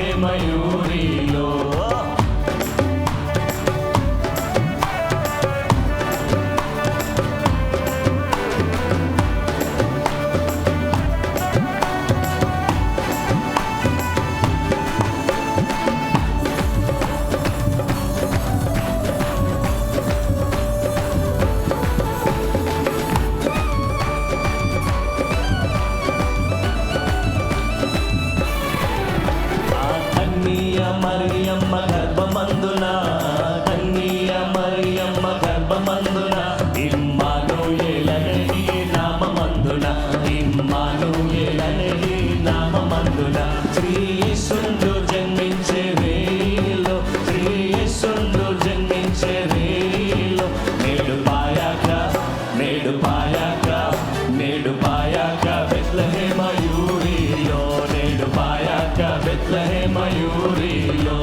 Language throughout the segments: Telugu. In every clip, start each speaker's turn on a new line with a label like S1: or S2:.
S1: బెత్లెహేమయూరిలో. మరియమ్మ గర్భమందున, కన్య మరియమ్మ గర్భమందున, ఇమ్మానుయేలనే నామమందున, ఇమ్మానుయేలనే నామమందున, శ్రీ యేసుండు జన్మించే వేళలో, శ్రీ యేసుండు జన్మించే వేళలో, నేడు పాయాక నేడు పాయాక నేడు పాయాక బెత్లెహేమయూరిలో, నేడు పాయాక బెత్లెహేమయూరిలో.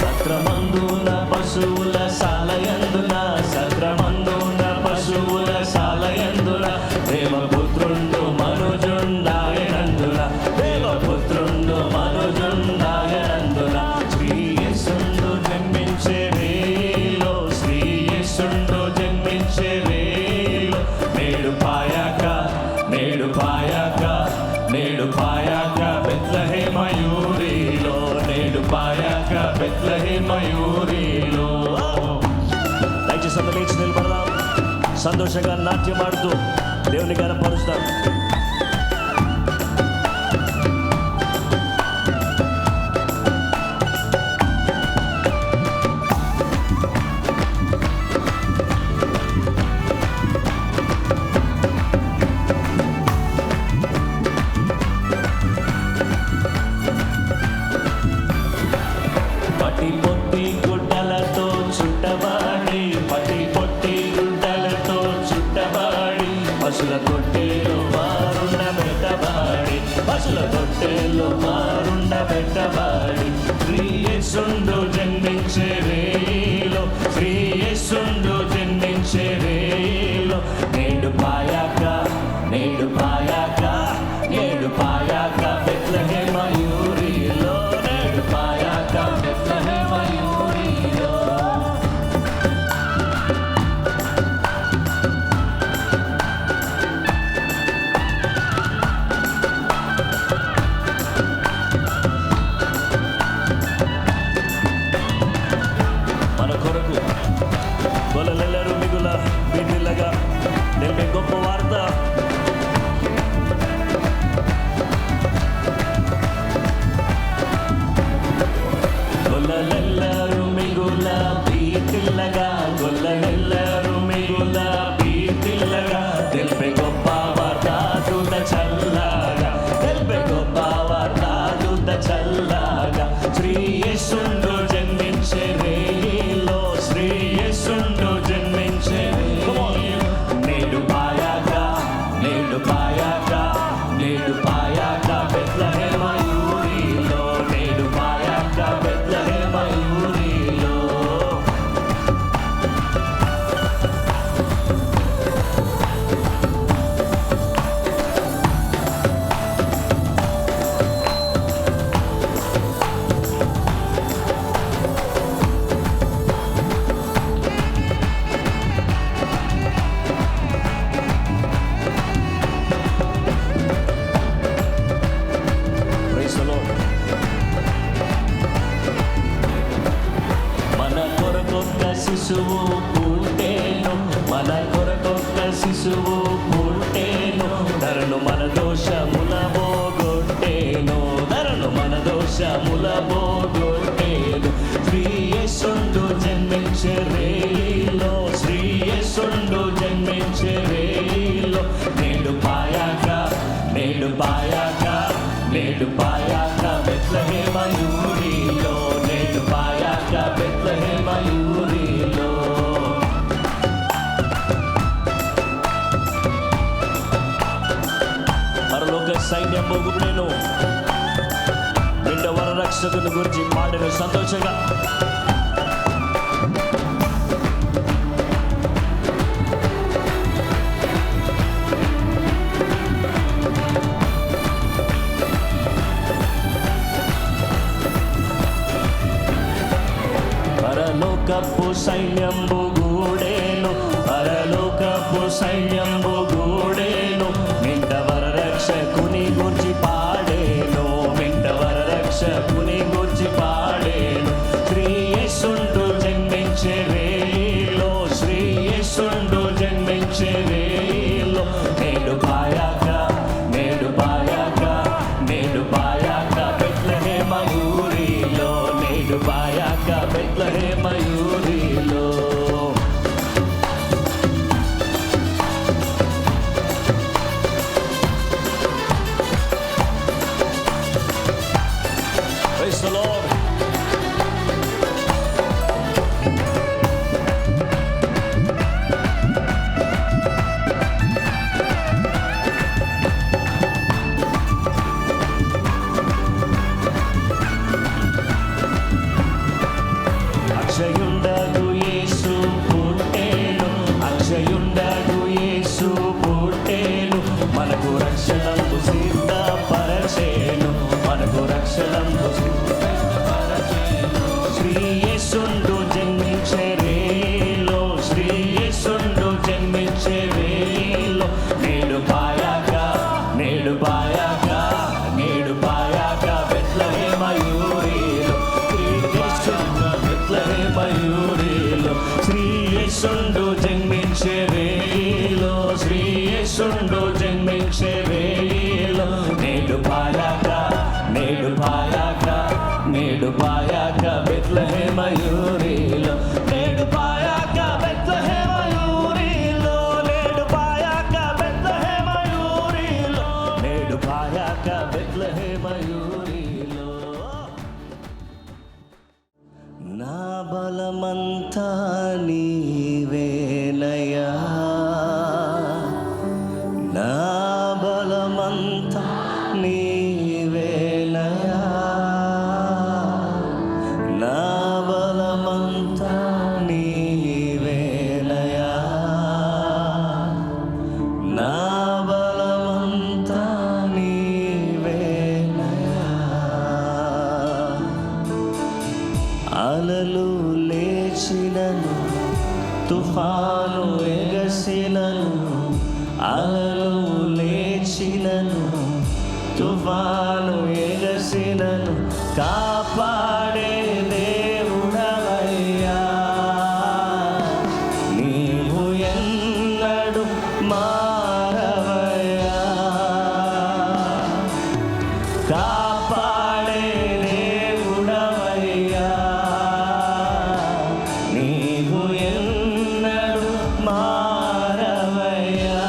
S1: సత్రమందున పశువుల సాలయందున, సత్రమందున పశువుల సాలయందున, దేవపుత్రుండు మనుజుండాయనందున, దేవపుత్రుండు మనుజుండాయనందున, శ్రీ యేసుండు జన్మించే వేళలో, శ్రీ యేసుండు జన్మించే వేళలో, నేడు పాయాక నేడు పాయాక నేడు పాయాక బెత్లెహేమయూరిలో, నేడు పాయాక బెత్లెహేమయూరిలో. దయచేసి అందరూ లేచి నిలబడదాం, సంతోషంగా నాట్యమాడుతూ దేవుని గణపరుస్తాం. పటి పొట్టి గుడ్డలతో చుట్టబాడి, పటి పొట్టి గుడ్డలతో చుట్టబాడి, పశుల తొట్టెలో మారుండ పెట్టబాడి, పశుల తొట్టెలో మారుండ పెట్టబాడి, శ్రీ యేసుండు జన్మించే వేళలో, శ్రీ యేసుండు జన్మించే వేళలో, నేడు పాయాక నేడు పాయాక నేడు పాయాక బెత్లెహేమయూరిలో, నేడు పాయాక బెత్లెహేమయూరిలో. మన కొరకు గొల్లలెల్లరూ మిగుల బిడ్డలగా తెలిపే గొప్ప వార్త. గొల్లలెల్లరూ మిగుల బీటిల్లగా, గొల్లలెల్లరూ మిగుల బీటిల్లగా, తెలిపే గొప్ప వార్త దూత చల్లగా, తెలిపే గొప్ప వార్త దూత చల్లగా, శ్రీ యేసుండు జన్మించే వేళలో, శ్రీ యేసుండు జన్మించే వేళలో, నేడు పాయాక నేడు పాయాక నేడు పాయాక బెత్లెహేమయూరిలో, నేడు పాయాక బెత్లెహేమయూరిలో. Praise the Lord. మన కొరకొక్క శిశువు పుట్టేను, మన కొరకొక్క శిశువు పుట్టేను, ధరను మన దోషముల పోగొట్టేను, ధరను మన దోషముల పోగొట్టేను, శ్రీ యేసుండు జన్మించే వేళలో, శ్రీ యేసుండు జన్మించే వేళలో, నేడు పాయాక నేడు పాయాక నేడు పాయాక బెత్లెహేమయూరిలో, నేడు పాయాక బెత్లెహేమయూరిలో. మయూరిలో. పరలోక సైన్యము నేను నిండ వరరక్షకుని గురించి పాడిన సంతోషంగా. పరలోకపు సైన్యంబు గూడేను, పరలోకపు సైన్యంబు గూడేను, నిండ వరరక్షకుని గూర్చి పాడేను, నిండ వరరక్షకుని గూర్చి పాడేను. శ్రీయేసుండు జన్మించే వేళలో, శ్రీయేసుండు జన్మించే వేళలో, నేడు పాయాక నేడు పాయాక నేడు పాయాక బెత్లెహేమ ఊరిలో, నేడు పాయాక బెత్లెహేమ ఊరిలో. Praise the Lord. అక్షయుండగు యేసు పుట్టేను, అక్షయుండగు యేసు పుట్టేను, మనకు రక్షణము సిద్ధపరచేను, మనకు రక్షణము సిద్ధపరచేను. శ్రీయేసుండు జన్మించే వేళలో, శ్రీయేసుండు జన్మించే వేళలో, నేడు పాయాక నేడు పాయాక నేడు పాయాక బెత్లెహేమ ఊరిలో, బెత్లెహేమ ఊరిలో, శ్రీయేసుండు జన్మించే వేళలో, శ్రీయేసుండు జన్మించే వేళలో, నేడు పాయాక నేడు పాయాక నేడు పాయాక బెత్లెహేమ ఊరిలో, నేడు పాయాక బెత్లెహేమ ఊరిలో, నేడు పాయాక బెత్లెహేమ ఊరిలో, నేడు పాయాక బెత్లెహేమ ఊరిలో. నా బలమంతా నీవేనయ్యా, నా బలమంతా నీవేనయ్యా, నా బలమంతా నీవేనయ్యా, నా బలమంతా నీవేనయ్యా. అలలు లేచినను, తుఫాను ఎగసినను, అలలు లేచినను, తుఫాను ఎగసినను, కాపాడే దేవుడవయ్యా, నీవు ఎన్నడు మారవయ్యా, కాపాడే దేవుడవయ్యా, నీవు ఎన్నడు మారవయ్యా.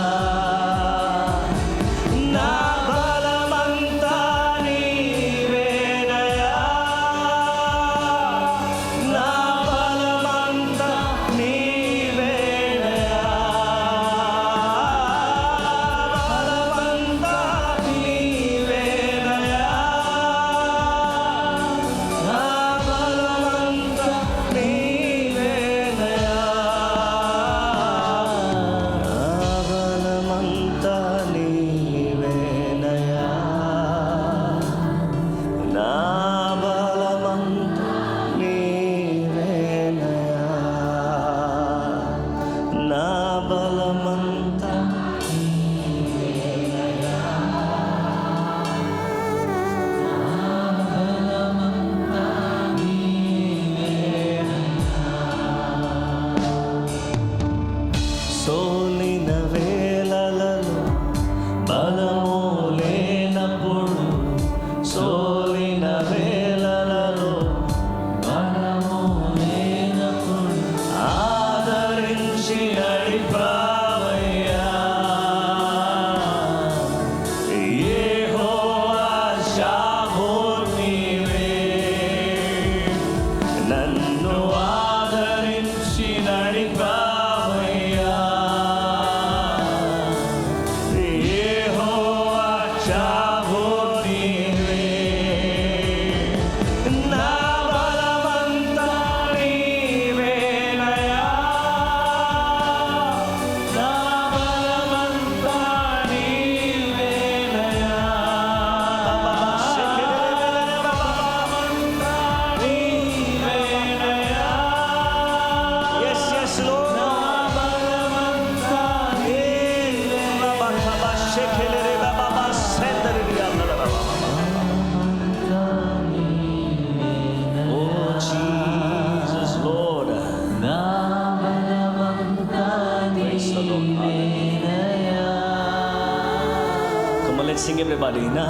S1: బలి. నా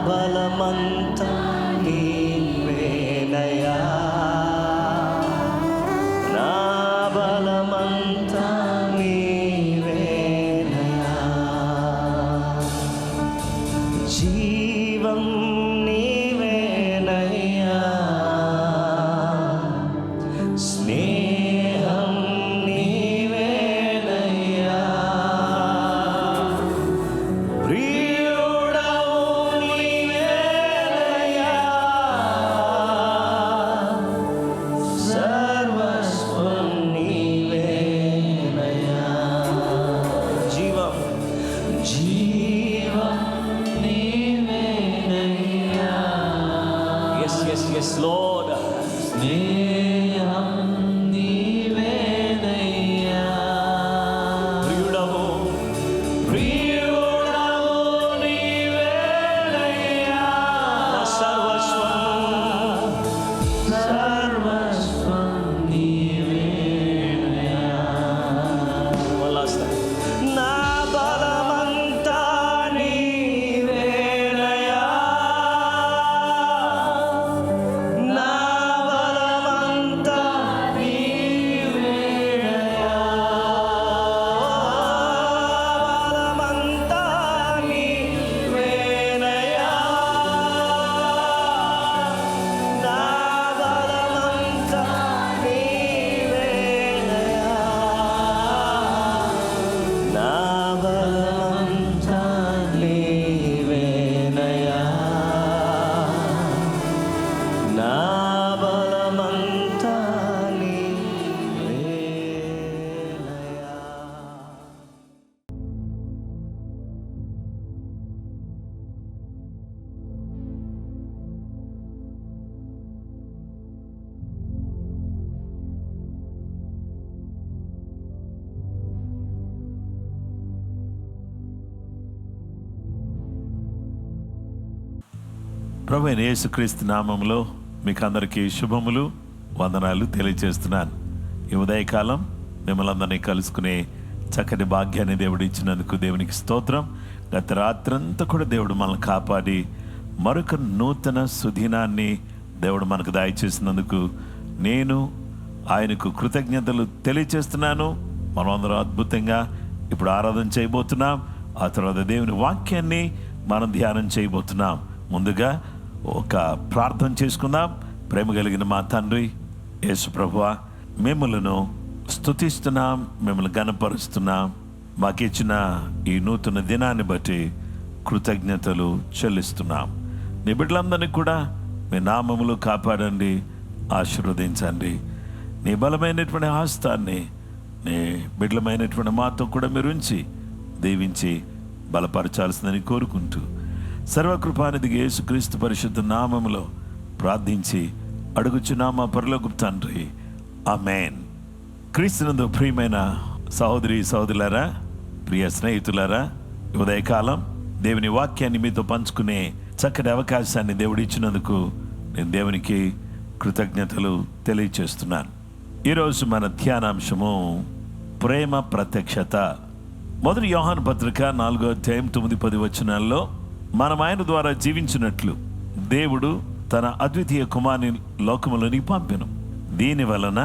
S1: బలమంతా నీవేనయ్యా, నా బలమంతా నీవేనయ్యా. జీవం నీవేనయ్యా, స్నేహం నీవేనయ్యా, ప్రియుడవు నీవేనయ్యా, సర్వస్వం నీవేనయ్యా. జీవం జీవం నీవేనయ్యా. Yes, yes, yes, Lord. స్నేహం నీవేనయ్యా, ప్రియుడవు ప్రియుడవు నీవేనయ్యా, సర్వస్వం సర్వస్వం నీవేనయ్యా. One last time. నా బలమంతా నీవేనయ్యా, నా బలమంతా నీవేనయ్యా, బలమంతా నీవేనయ్యా, నా బలమంతా నీవేనయ్యా, నా బలమంతా నీవేనయ్యా, నా బలమంతా నీవేనయ్యా.
S2: ప్రభు అయిన యేసుక్రీస్తు నామములో మీకు అందరికీ శుభములు, వందనాలు తెలియజేస్తున్నాను. ఈ ఉదయకాలం మిమ్మల్ని అందరినీ కలుసుకునే చక్కటి భాగ్యాన్ని దేవుడు ఇచ్చినందుకు దేవునికి స్తోత్రం. గత రాత్రంతా కూడా దేవుడు మనల్ని కాపాడి మరొక నూతన సుదినాన్ని దేవుడు మనకు దయచేసినందుకు నేను ఆయనకు కృతజ్ఞతలు తెలియజేస్తున్నాను. మనం అందరం అద్భుతంగా ఇప్పుడు ఆరాధన చేయబోతున్నాం. ఆ తర్వాత దేవుని వాక్యాన్ని మనం ధ్యానం చేయబోతున్నాం. ముందుగా ఒక ప్రార్థన చేసుకుందాం. ప్రేమ కలిగిన మా తండ్రి యేసు ప్రభువా, మిమ్మల్ని స్తుతిస్తున్నాం, మిమ్మల్ని గణపరుస్తున్నాం. మాకిచ్చిన ఈ నూతన దినాన్ని బట్టి కృతజ్ఞతలు చెల్లిస్తున్నాం. నీ బిడ్డలందరినీ కూడా మీ నామములో కాపాడండి, ఆశీర్వదించండి. నీ బలమైనటువంటి హస్తాన్ని నీ బిడ్డలమైనటువంటి మాతో కూడా మీరు ఉంచి దీవించి బలపరచాల్సిందని కోరుకుంటూ సర్వకృపానిధికి యేసుక్రీస్తు పరిశుద్ధ నామములో ప్రార్థించి అడుగుచున్నా మా పరలోకపు తండ్రి, ఆమేన్. క్రీస్తునందు ప్రియమైన సహోదరి సహోదరులారా, ప్రియ స్నేహితులారా, ఉదయకాలం దేవుని వాక్యాన్ని మీతో పంచుకునే చక్కటి అవకాశాన్ని దేవుడు ఇచ్చినందుకు నేను దేవునికి కృతజ్ఞతలు తెలియచేస్తున్నాను. ఈరోజు మన ధ్యానాంశము ప్రేమ ప్రత్యక్షత. మొదటి యోహాను పత్రిక 4వ అధ్యాయం 9-10 వచనాల్లో మనం ఆయన ద్వారా జీవించినట్లు దేవుడు తన అద్వితీయ కుమారుని లోకములోనికి పంపెను. దీని వలన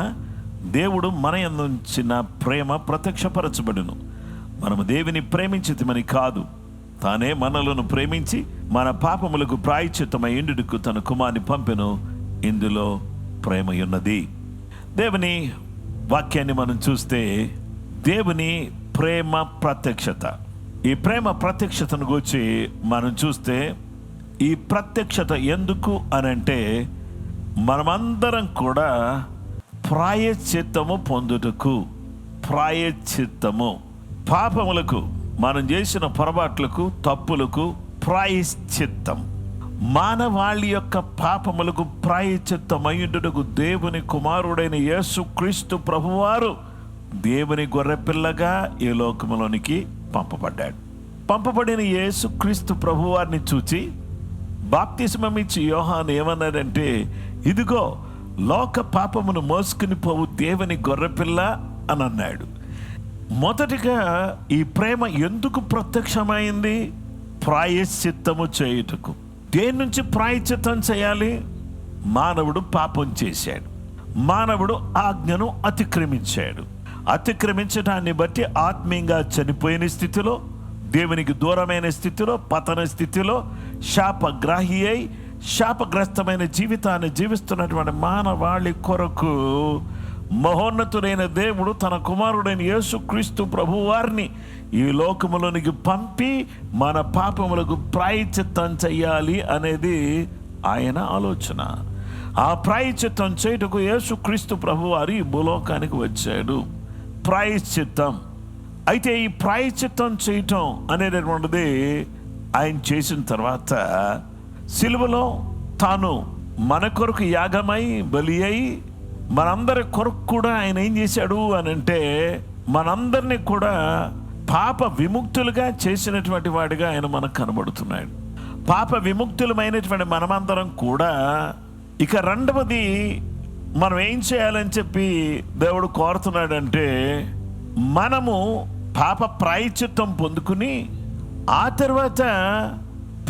S2: దేవుడు మన యందు ఉంచిన ప్రేమ ప్రత్యక్షపరచబడును. మనము దేవుని ప్రేమించితిమని కాదు, తానే మనలను ప్రేమించి మన పాపములకు ప్రాయశ్చిత్తమై ఎండుటకు తన కుమారుని పంపెను. ఇందులో ప్రేమ ఉన్నది. దేవుని వాక్యాన్ని మనం చూస్తే దేవుని ప్రేమ ప్రత్యక్షత, ఈ ప్రేమ ప్రత్యక్షతను గురించి మనం చూస్తే ఈ ప్రత్యక్షత ఎందుకు అనంటే మనమందరం కూడా ప్రాయశ్చిత్తము పొందుటకు. ప్రాయశ్చిత్తము పాపములకు, మనం చేసిన పొరపాట్లకు, తప్పులకు ప్రాయశ్చిత్తం. మానవాళి యొక్క పాపములకు ప్రాయశ్చిత్తమయ్యుటకు దేవుని కుమారుడైన యేసుక్రీస్తు ప్రభువారు దేవుని గొర్రెపిల్లగా ఈ లోకములోనికి పంపబడ్డాడు. పంపబడిన యేసుక్రీస్తు ప్రభువారిని చూచి బాప్తిస్మం ఇచ్చి యోహాను ఏమన్నాడంటే, ఇదిగో లోక పాపమును మోసుకుని పోవు దేవుని గొర్రెపిల్ల అని అన్నాడు. మొదటిగా ఈ ప్రేమ ఎందుకు ప్రత్యక్షమైంది ప్రాయశ్చిత్తము చేయుటకు. దేని నుంచి ప్రాయశ్చిత్తం చేయాలి? మానవుడు పాపం చేశాడు, మానవుడు ఆజ్ఞను అతిక్రమించాడు. అతిక్రమించడాన్ని బట్టి ఆత్మీయంగా చనిపోయిన స్థితిలో, దేవునికి దూరమైన స్థితిలో, పతన స్థితిలో, శాపగ్రాహి అయి శాపగ్రస్తమైన జీవితాన్ని జీవిస్తున్నటువంటి మానవాళి కొరకు మహోన్నతుడైన దేవుడు తన కుమారుడైన యేసుక్రీస్తు ప్రభువారిని ఈ లోకములోనికి పంపి మన పాపములకు ప్రాయశ్చిత్తం చెయ్యాలి అనేది ఆయన ఆలోచన. ఆ ప్రాయశ్చిత్తం చేయుటకు యేసుక్రీస్తు ప్రభువారు ఈ భూలోకానికి వచ్చాడు. ప్రాయశ్చిత్తం. అయితే ఈ ప్రాయశ్చిత్తం చేయటం అనేటటువంటిది ఆయన చేసిన తర్వాత సిలువలో తాను మన కొరకు యాగమై బలి అయి మనందరి కొరకు కూడా ఆయన ఏం చేశాడు అని అంటే, మనందరినీ కూడా పాప విముక్తులుగా చేసినటువంటి వాడిగా ఆయన మనకు కనబడుతున్నాడు. పాప విముక్తులమైనటువంటి మనమందరం కూడా ఇక రెండవది మనం ఏం చేయాలని చెప్పి దేవుడు కోరుతున్నాడంటే, మనము పాప ప్రాయశ్చిత్తం పొందుకుని ఆ తర్వాత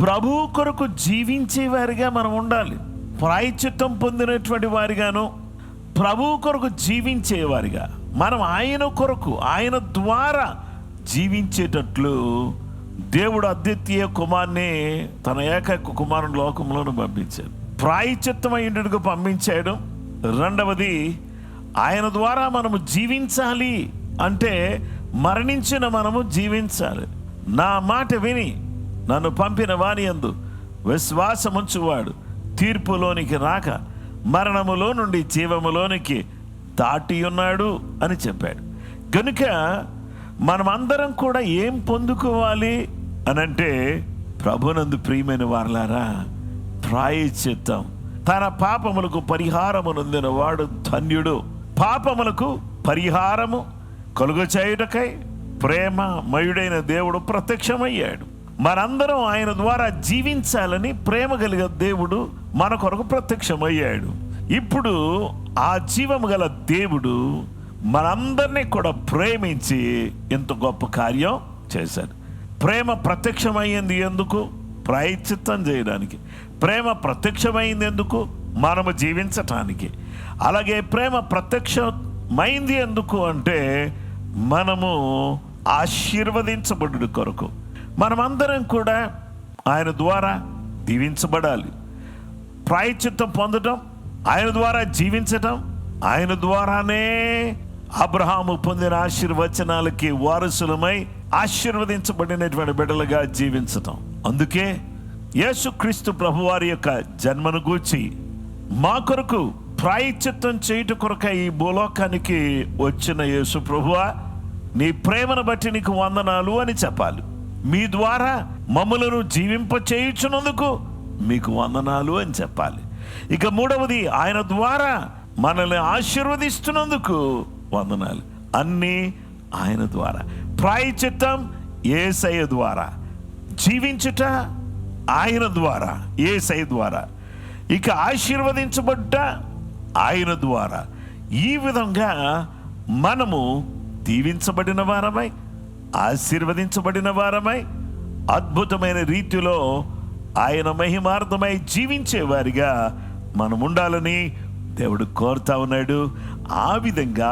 S2: ప్రభు కొరకు జీవించే వారిగా మనం ఉండాలి. ప్రాయశ్చిత్తం పొందినటువంటి వారిగాను ప్రభు కొరకు జీవించేవారిగా మనం ఆయన కొరకు, ఆయన ద్వారా జీవించేటట్లు దేవుడు అద్వితీయ కుమారుని, తన ఏకైక కుమారుని లోకంలోనూ పంపించాడు. ప్రాయశ్చిత్తం అయ్యేటట్టుగా పంపించాడు. రెండవది, ఆయన ద్వారా మనము జీవించాలి అంటే మరణించిన మనము జీవించాలి. నా మాట విని నన్ను పంపిన వాని యందు విశ్వాసముంచువాడు తీర్పులోనికి రాక మరణములో నుండి జీవములోనికి దాటి ఉన్నాడు అని చెప్పాడు. గనుక మనమందరం కూడా ఏం పొందుకోవాలి అనంటే, ప్రభునందు ప్రియమైన వారలారా, ప్రాయశ్చిత్తం. తన పాపములకు పరిహారము నొందిన వాడు ధన్యుడు. పాపములకు పరిహారము కలుగ చేయుటకై ప్రేమమయుడైన దేవుడు ప్రత్యక్షమయ్యాడు. మనందరం ఆయన ద్వారా జీవించాలని ప్రేమ కలిగిన దేవుడు మన కొరకు ప్రత్యక్షమయ్యాడు. ఇప్పుడు ఆ జీవము గల దేవుడు మనందరినీ కూడా ప్రేమించి ఇంత గొప్ప కార్యం చేశాడు. ప్రేమ ప్రత్యక్షమైంది ఎందుకు? ప్రాయశ్చిత్తం చేయడానికి. ప్రేమ ప్రత్యక్షమైంది ఎందుకు? మనము జీవించటానికి. అలాగే ప్రేమ ప్రత్యక్షమైంది ఎందుకు అంటే, మనము ఆశీర్వదించబడు కొరకు. మనమందరం కూడా ఆయన ద్వారా దీవించబడాలి. ప్రాయశ్చిత్తం పొందడం, ఆయన ద్వారా జీవించటం, ఆయన ద్వారానే అబ్రహాము పొందిన ఆశీర్వచనాలకి వారసులమై ఆశీర్వదించబడినటువంటి బిడ్డలుగా జీవించటం. అందుకే యేసుక్రీస్తు ప్రభువారి యొక్క జన్మను గూర్చి మా కొరకు ప్రాయశ్చిత్తం చేయుట కొరకై ఈ భూలోకానికి వచ్చిన యేసు ప్రభువా, నీ ప్రేమను బట్టి నీకు వందనాలు అని చెప్పాలి. మీ ద్వారా మమ్ములను జీవింప చేయుచున్నందుకు మీకు వందనాలు అని చెప్పాలి. ఇక మూడవది, ఆయన ద్వారా మనల్ని ఆశీర్వదిస్తున్నందుకు వందనాలు. అన్నీ ఆయన ద్వారా. ప్రాయశ్చిత్తం యేసయ్య ద్వారా, జీవించుట ఆయన ద్వారా, యేసయ్య ద్వారా, ఇక ఆశీర్వదించబడ్డ ఆయన ద్వారా. ఈ విధంగా మనము దీవించబడిన వారమై, ఆశీర్వదించబడిన వారమై, అద్భుతమైన రీతిలో ఆయన మహిమార్థమై జీవించే వారిగా మనం ఉండాలని దేవుడు కోరుతా ఉన్నాడు. ఆ విధంగా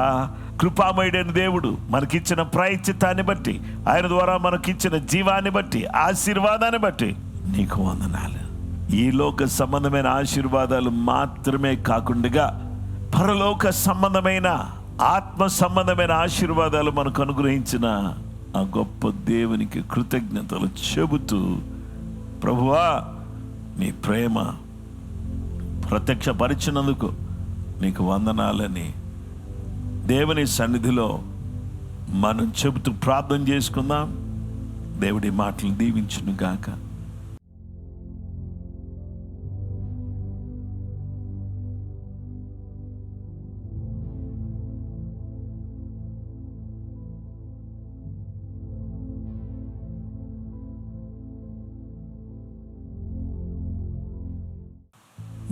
S2: కృపామయుడైన దేవుడు మనకిచ్చిన ప్రాయశ్చిత్తాన్ని బట్టి, ఆయన ద్వారా మనకిచ్చిన జీవాన్ని బట్టి, ఆశీర్వాదాన్ని బట్టి నీకు వందనాలు. ఈ లోక సంబంధమైన ఆశీర్వాదాలు మాత్రమే కాకుండా పరలోక సంబంధమైన, ఆత్మ సంబంధమైన ఆశీర్వాదాలు మనకు అనుగ్రహించిన ఆ గొప్ప దేవునికి కృతజ్ఞతలు చెబుతూ, ప్రభువా నీ ప్రేమ ప్రత్యక్షపరిచినందుకు నీకు వందనాలని దేవుని సన్నిధిలో మనం చెబుతూ ప్రార్థన చేసుకుందాం. దేవుడి మాటలు దీవించును గాక.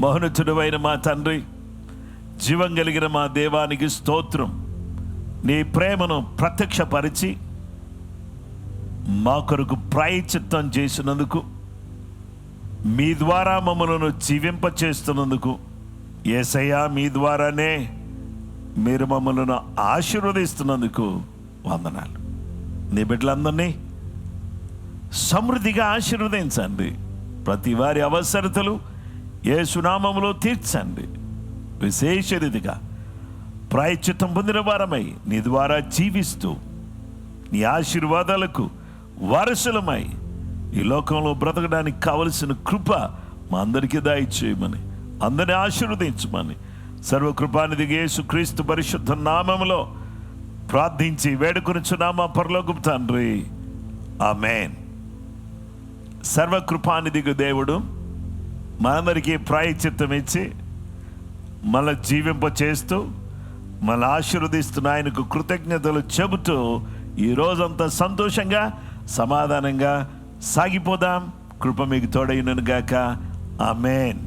S2: మహోన్నతుడైన మా తండ్రి, జీవం కలిగిన మా దేవానికి స్తోత్రం. నీ ప్రేమను ప్రత్యక్షపరిచి మా కొరకు ప్రాయశ్చిత్తం చేసినందుకు, మీ ద్వారా మమ్మలను జీవింప చేస్తున్నందుకు, యేసయ్యా మీ ద్వారానే మీరు మమ్మలను ఆశీర్వదిస్తున్నందుకు వందనాలు. నీ బిడ్డలందరినీ సమృద్ధిగా ఆశీర్వదించండి. ప్రతి వారి అవసరతలు యేసు నామములో తీర్చండి. విశేష రీతిగా ప్రాయశ్చిత్తం పొందిన వారమై నీ ద్వారా జీవిస్తూ నీ ఆశీర్వాదాలకు వారసులమై ఈ లోకంలో బ్రతకడానికి కావలసిన కృప మా అందరికీ దయచేయమని, అందరినీ ఆశీర్వదించమని సర్వకృపానిధిగా యేసుక్రీస్తు పరిశుద్ధ నామములో ప్రార్థించి వేడుకొనుచున్నామా పరలోకపు తండ్రి, ఆమేన్. సర్వకృపానిధిగా దేవుడు మనందరికీ ప్రాయశ్చిత్తం ఇచ్చి మళ్ళీ జీవింప చేస్తూ మళ్ళీ ఆశీర్వదిస్తున్న ఆయనకు కృతజ్ఞతలు చెబుతూ ఈ రోజంతా సంతోషంగా సమాధానంగా సాగిపోదాం. కృప మీకు తోడైనను గాక. ఆమేన్.